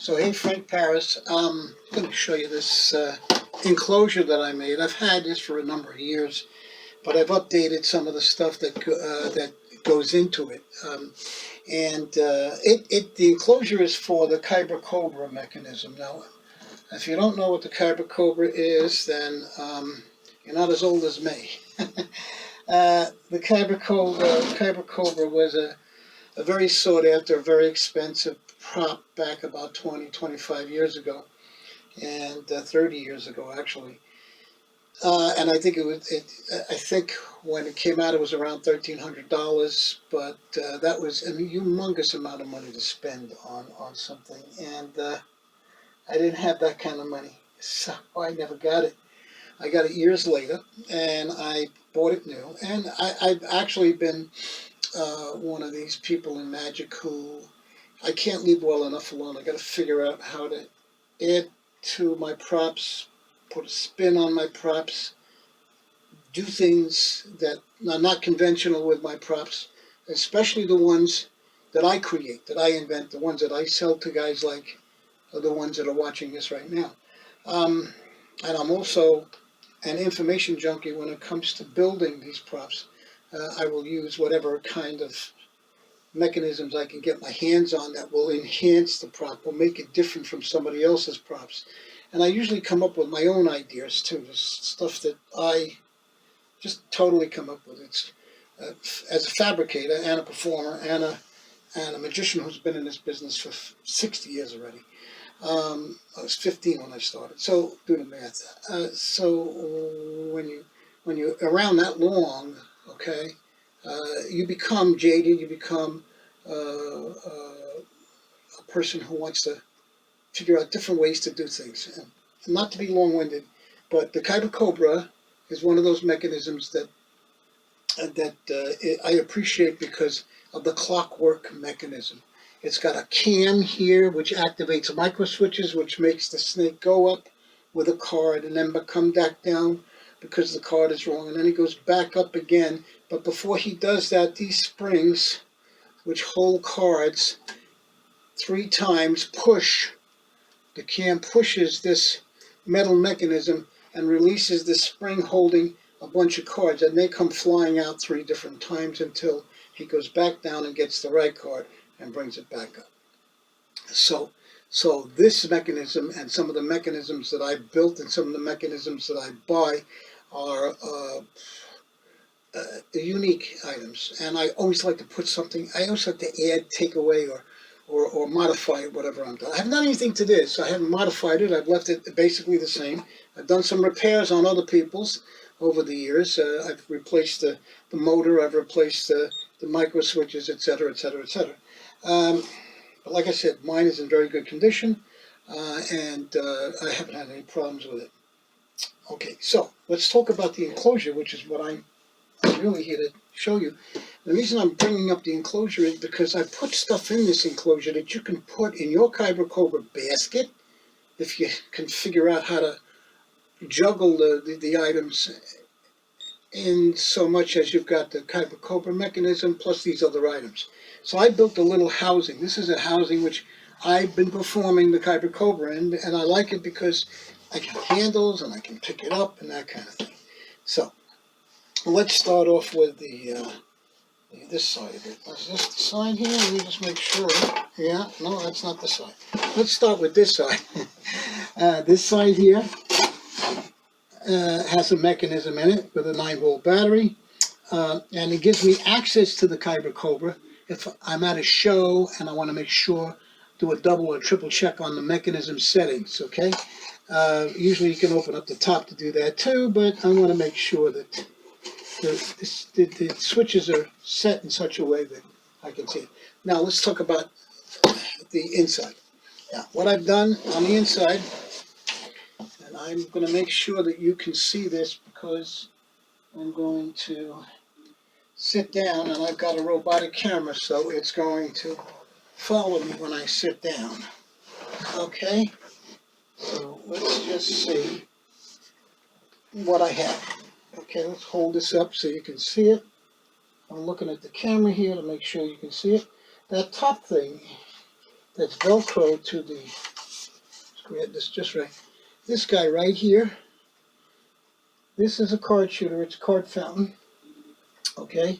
So hey Frank Paris, I'm going to show you this enclosure that I made. I've had this for a number of years, but I've updated some of the stuff that goes into it. The enclosure is for the Kyber Cobra mechanism. Now, if you don't know what the Kyber Cobra is, then you're not as old as me. The Kyber Cobra was a very sought after, very expensive prop back about 20, 25 years ago, and 30 years ago actually. And I think I think when it came out, it was around $1,300, but that was a humongous amount of money to spend on something, and I didn't have that kind of money, so I never got it. I got it years later, and I bought it new, and I've actually been one of these people in magic who I can't leave well enough alone. I got to figure out how to add to my props, put a spin on my props, do things that are not conventional with my props, especially the ones that I create, that I invent, the ones that I sell to guys like the ones that are watching this right now. And I'm also an information junkie when it comes to building these props. I will use whatever kind of mechanisms I can get my hands on that will enhance the prop, will make it different from somebody else's props. And I usually come up with my own ideas too, just stuff that I just totally come up with. It's as a fabricator and a performer and a magician who's been in this business for 60 years already. I was 15 when I started, so do the math. So when you're around that long, okay, you become jaded. You become a person who wants to figure out different ways to do things. And not to be long-winded, but the Kyber Cobra is one of those mechanisms that I appreciate because of the clockwork mechanism. It's got a cam here which activates micro switches, which makes the snake go up with a card and then come back down because the card is wrong, and then he goes back up again. But before he does that, these springs, which hold cards, 3 times push. The cam pushes this metal mechanism and releases the spring holding a bunch of cards, and they come flying out 3 different times until he goes back down and gets the right card and brings it back up. So this mechanism and some of the mechanisms that I built and some of the mechanisms that I buy are unique items, and I always like to put something. I always like to add, take away, or modify it, whatever I'm doing. I haven't done anything to this. I haven't modified it. I've left it basically the same. I've done some repairs on other people's over the years. I've replaced the motor. I've replaced the micro switches, etc., etc., etc. But like I said, mine is in very good condition, and I haven't had any problems with it. Okay, so let's talk about the enclosure, which is what I'm really here to show you. The reason I'm bringing up the enclosure is because I put stuff in this enclosure that you can put in your Kyber Cobra basket if you can figure out how to juggle the items in so much as you've got the Kyber Cobra mechanism plus these other items. So I built a little housing. This is a housing which I've been performing the Kyber Cobra in, and I like it because I can have handles and I can pick it up and that kind of thing. So let's start off with this side of it. Is this the side here? Let me just make sure. Yeah, no, that's not the side. Let's start with this side. This side here has a mechanism in it with a 9-volt battery, and it gives me access to the Kyber Cobra if I'm at a show and I want to make sure, do a double or triple check on the mechanism settings, okay? Usually you can open up the top to do that too, but I want to make sure that the switches are set in such a way that I can see it. Now let's talk about the inside. Now, what I've done on the inside, and I'm going to make sure that you can see this because I'm going to sit down, and I've got a robotic camera, so it's going to follow me when I sit down. Okay, so let's just see what I have. Okay, let's hold this up so you can see it. I'm looking at the camera here to make sure you can see it. That top thing that's Velcro to the, let's get this just right. This guy right here, this is a card shooter. It's a card fountain. Okay,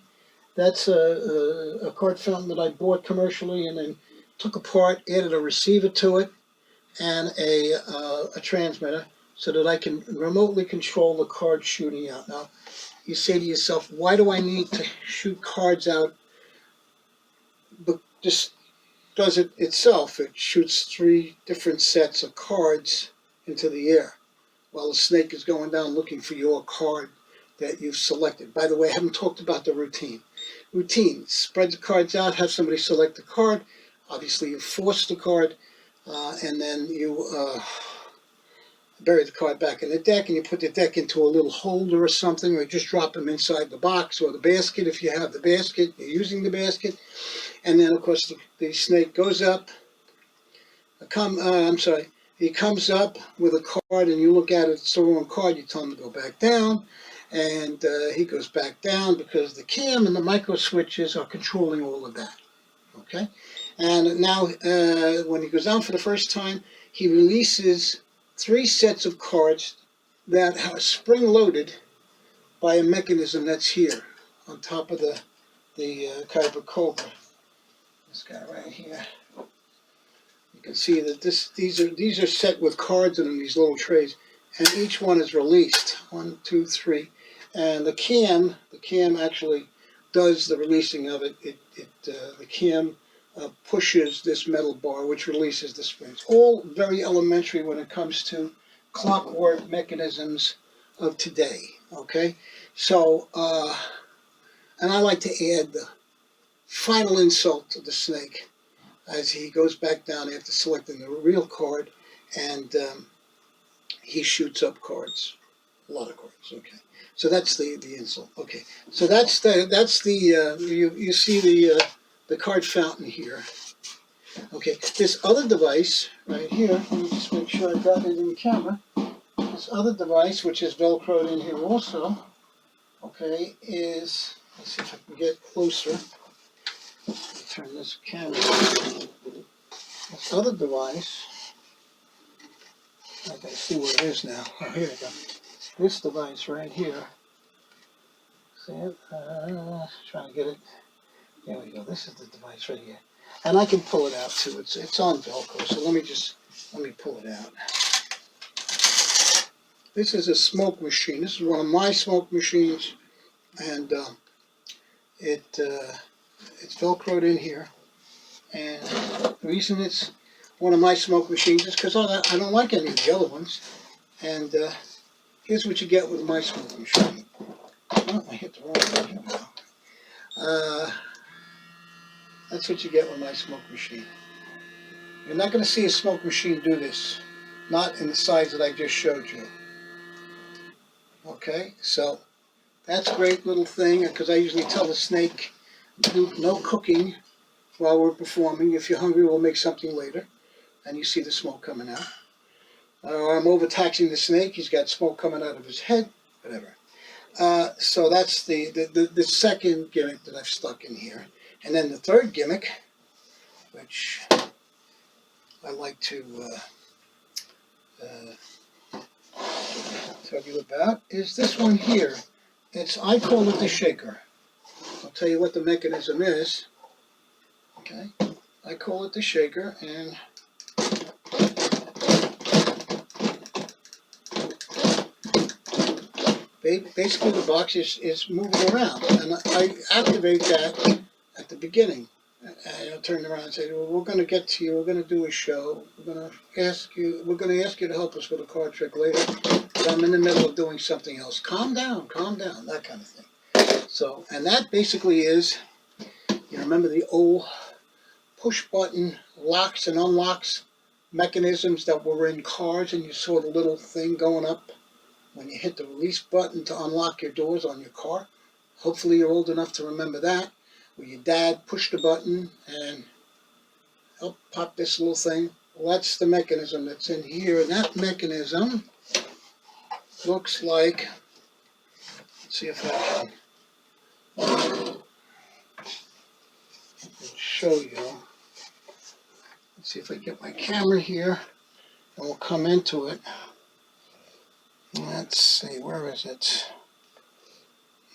that's a card fountain that I bought commercially and then took apart, added a receiver to it and a transmitter so that I can remotely control the card shooting out. Now, you say to yourself, why do I need to shoot cards out? But this does it itself. It shoots 3 different sets of cards into the air while the snake is going down looking for your card that you've selected. By the way, I haven't talked about the routine. Routine, spread the cards out, have somebody select the card. Obviously, you force the card, and then you bury the card back in the deck, and you put the deck into a little holder or something, or just drop them inside the box or the basket if you have the basket, you're using the basket. And then, of course, the snake goes up. He comes up with a card, and you look at it, it's the wrong card, you tell him to go back down, and he goes back down because the cam and the micro switches are controlling all of that. Okay? And now, when he goes down for the first time, he releases 3 sets of cards that are spring-loaded by a mechanism that's here on top of the Kyber Cobra. This guy right here. You can see that these are set with cards in these little trays, and each one is released. 1, 2, 3, and the cam actually does the releasing of it. The cam pushes this metal bar, which releases the springs. All very elementary when it comes to clockwork mechanisms of today. Okay, so and I like to add the final insult to the snake as he goes back down after selecting the real card, and he shoots up cards, a lot of cards. Okay, so that's the insult. Okay, so that's the you see the card fountain here. Okay, this other device right here. Let me just make sure I got it in the camera. This other device, which is Velcroed in here also. Okay, is, let's see if I can get closer. Turn this camera. This other device, I can see where it is now. Oh, here we go. This device right here. See it? Trying to get it. There we go. This is the device right here. And I can pull it out too. It's on Velcro, so let me pull it out. This is a smoke machine. This is one of my smoke machines, and it's Velcroed in here. And the reason it's one of my smoke machines is because I don't like any of the other ones. And here's what you get with my smoke machine. Oh, I hit the wrong one. Here we go. That's what you get with my smoke machine. You're not going to see a smoke machine do this. Not in the size that I just showed you. Okay, so that's a great little thing, because I usually tell the snake, do no cooking while we're performing. If you're hungry, we'll make something later. And you see the smoke coming out. I'm overtaxing the snake. He's got smoke coming out of his head, whatever. So that's the second gimmick that I've stuck in here. And then the third gimmick, which I like to tell you about, is this one here. I call it the shaker. I'll tell you what the mechanism is. Okay, I call it the shaker, and basically the box is moving around, and I activate that at the beginning. And I'll turn around and say, well, we're going to get to you, we're going to do a show, we're going to ask you to help us with a card trick later, but I'm in the middle of doing something else. Calm down, that kind of thing. So, and that basically is, you remember the old push button locks and unlocks mechanisms that were in cars, and you saw the little thing going up when you hit the release button to unlock your doors on your car. Hopefully you're old enough to remember that, where your dad pushed the button and helped pop this little thing. Well, that's the mechanism that's in here, and that mechanism looks like, let's see if I can show you. Let's see if I get my camera here, and we'll come into it. Let's see, where is it?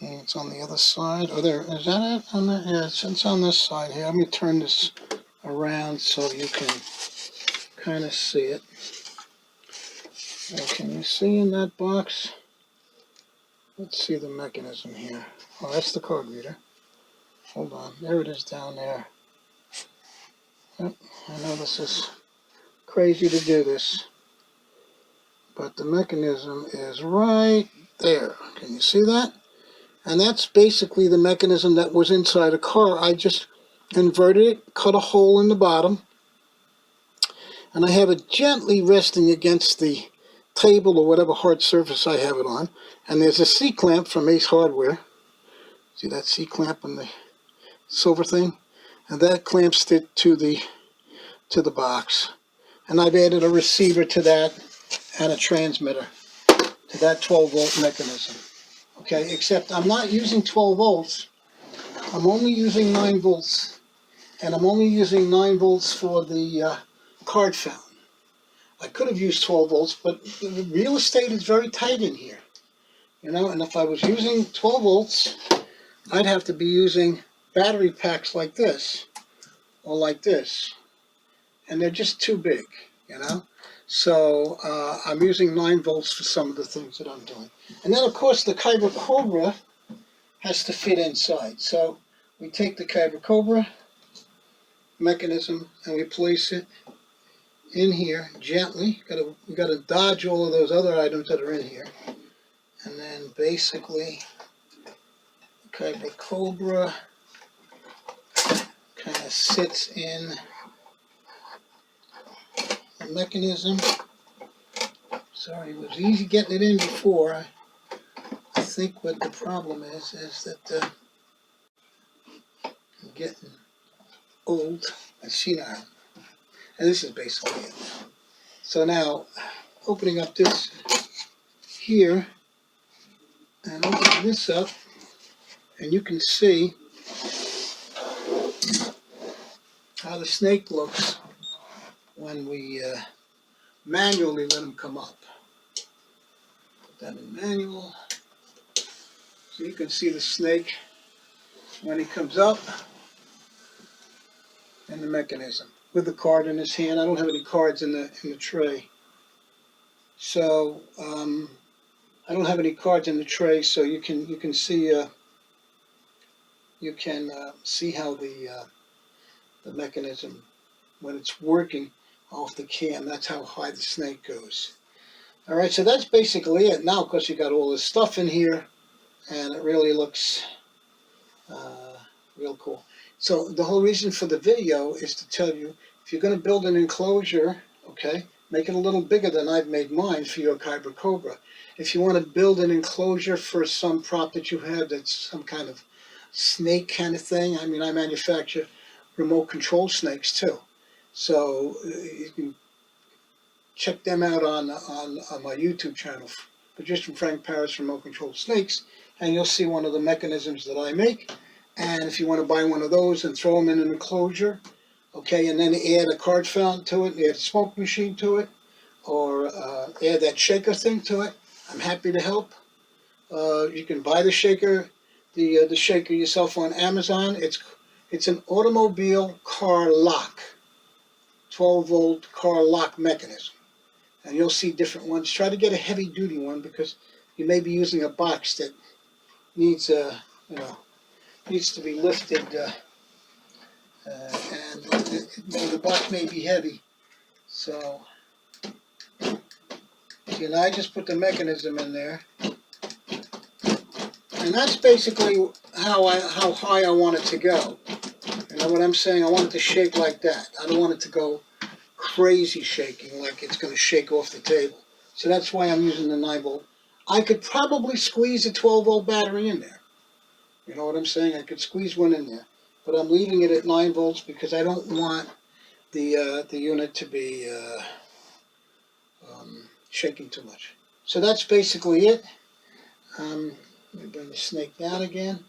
It's on the other side. Oh, there, is that it? On the, yeah, it's on this side here. Let me turn this around so you can kind of see it. Can you see in that box? Let's see the mechanism here. Oh, that's the card reader. Hold on, there it is down there. Yep, I know this is crazy to do this, but the mechanism is right there. Can you see that? And that's basically the mechanism that was inside a car. I just inverted it, cut a hole in the bottom, and I have it gently resting against the table or whatever hard surface I have it on. And there's a C-clamp from Ace Hardware. See that C-clamp on the silver thing? And that clamps it to the box. And I've added a receiver to that and a transmitter to that 12-volt mechanism. Okay, except I'm not using 12 volts. I'm only using 9 volts. And I'm only using 9 volts for the card fountain. I could have used 12 volts, but the real estate is very tight in here. You know, and if I was using 12 volts, I'd have to be using battery packs like this, or like this. And they're just too big, you know. So I'm using 9 volts for some of the things that I'm doing. And then, of course, the Kyber Cobra has to fit inside. So we take the Kyber Cobra mechanism and we place it in here gently. We got to dodge all of those other items that are in here. And then basically, the Kyber Cobra kind of sits in the mechanism. Sorry, it was easy getting it in before. I think what the problem is that I'm getting old. I see now. And this is basically it. So now, opening up this here, and opening this up, and you can see how the snake looks when we manually let him come up. Put that in manual. So you can see the snake when he comes up and the mechanism with the card in his hand. I don't have any cards in the tray. So I don't have any cards in the tray, so you can see see how the mechanism, when it's working off the cam, that's how high the snake goes. All right, so that's basically it. Now, of course, you got all this stuff in here, and it really looks real cool. So the whole reason for the video is to tell you, if you're going to build an enclosure, okay, make it a little bigger than I've made mine for your Kyber Cobra. If you want to build an enclosure for some prop that you have that's some kind of snake kind of thing, I mean, I manufacture remote control snakes too. So you can check them out on my YouTube channel, Magician Frank Paris Remote Control Snakes, and you'll see one of the mechanisms that I make. And if you want to buy one of those and throw them in an enclosure, okay, and then add a card fountain to it, add a smoke machine to it, or add that shaker thing to it, I'm happy to help. You can buy the shaker, the shaker yourself on Amazon. It's an automobile car lock, 12-volt car lock mechanism. And you'll see different ones. Try to get a heavy-duty one because you may be using a box that needs needs to be lifted, and the box may be heavy. So, and I just put the mechanism in there, and that's basically how high I want it to go. You know what I'm saying? I want it to shake like that. I don't want it to go crazy shaking, like it's going to shake off the table. So that's why I'm using the 9-volt. I could probably squeeze a 12-volt battery in there. You know what I'm saying? I could squeeze one in there. But I'm leaving it at 9 volts because I don't want the unit to be shaking too much. So that's basically it. Let me bring the snake down again.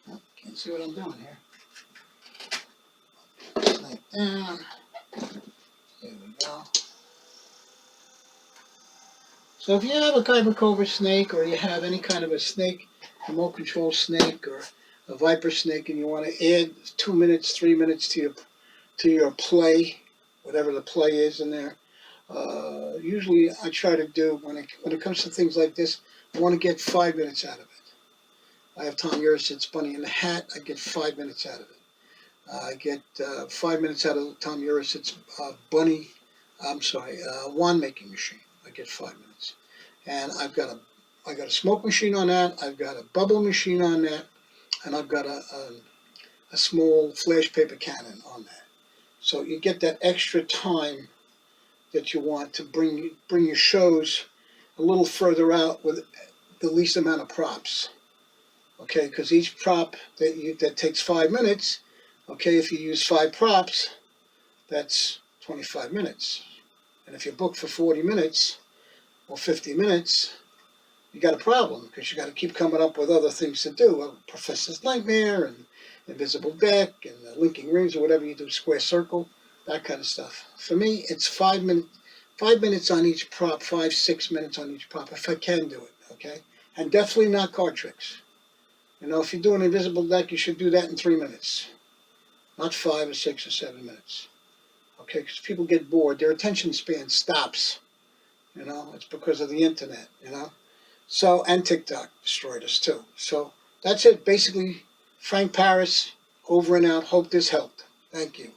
Oh, can't see what I'm doing here. And there we go. So if you have a Kyber Cobra snake, or you have any kind of a snake, remote control snake, or a viper snake, and you want to add 2 minutes, 3 minutes to your play, whatever the play is in there, usually I try to do when it comes to things like this, I want to get 5 minutes out of it. I have Tom Uris's Bunny in the Hat. I get 5 minutes out of it. I get 5 minutes out of Tom Uris's Bunny. I'm sorry, wand making machine. I get 5 minutes, and I got a smoke machine on that. I've got a bubble machine on that, and I've got a small flash paper cannon on that. So you get that extra time that you want to bring your shows a little further out with the least amount of props. Okay, because each prop that takes 5 minutes. Okay, if you use 5 props, that's 25 minutes. And if you're booked for 40 minutes or 50 minutes, you got a problem because you got to keep coming up with other things to do. Professor's Nightmare and Invisible Deck and Linking Rings or whatever you do, Square Circle, that kind of stuff. For me, it's 5 minutes. 5 minutes on each prop, 5, 6 minutes on each prop, if I can do it, okay? And definitely not card tricks. You know, if you do an invisible deck, you should do that in 3 minutes, not 5 or 6 or 7 minutes. Okay, because people get bored. Their attention span stops. You know, it's because of the internet, you know. So, and TikTok destroyed us too. So, that's it. Basically, Frank Paris, over and out. Hope this helped. Thank you.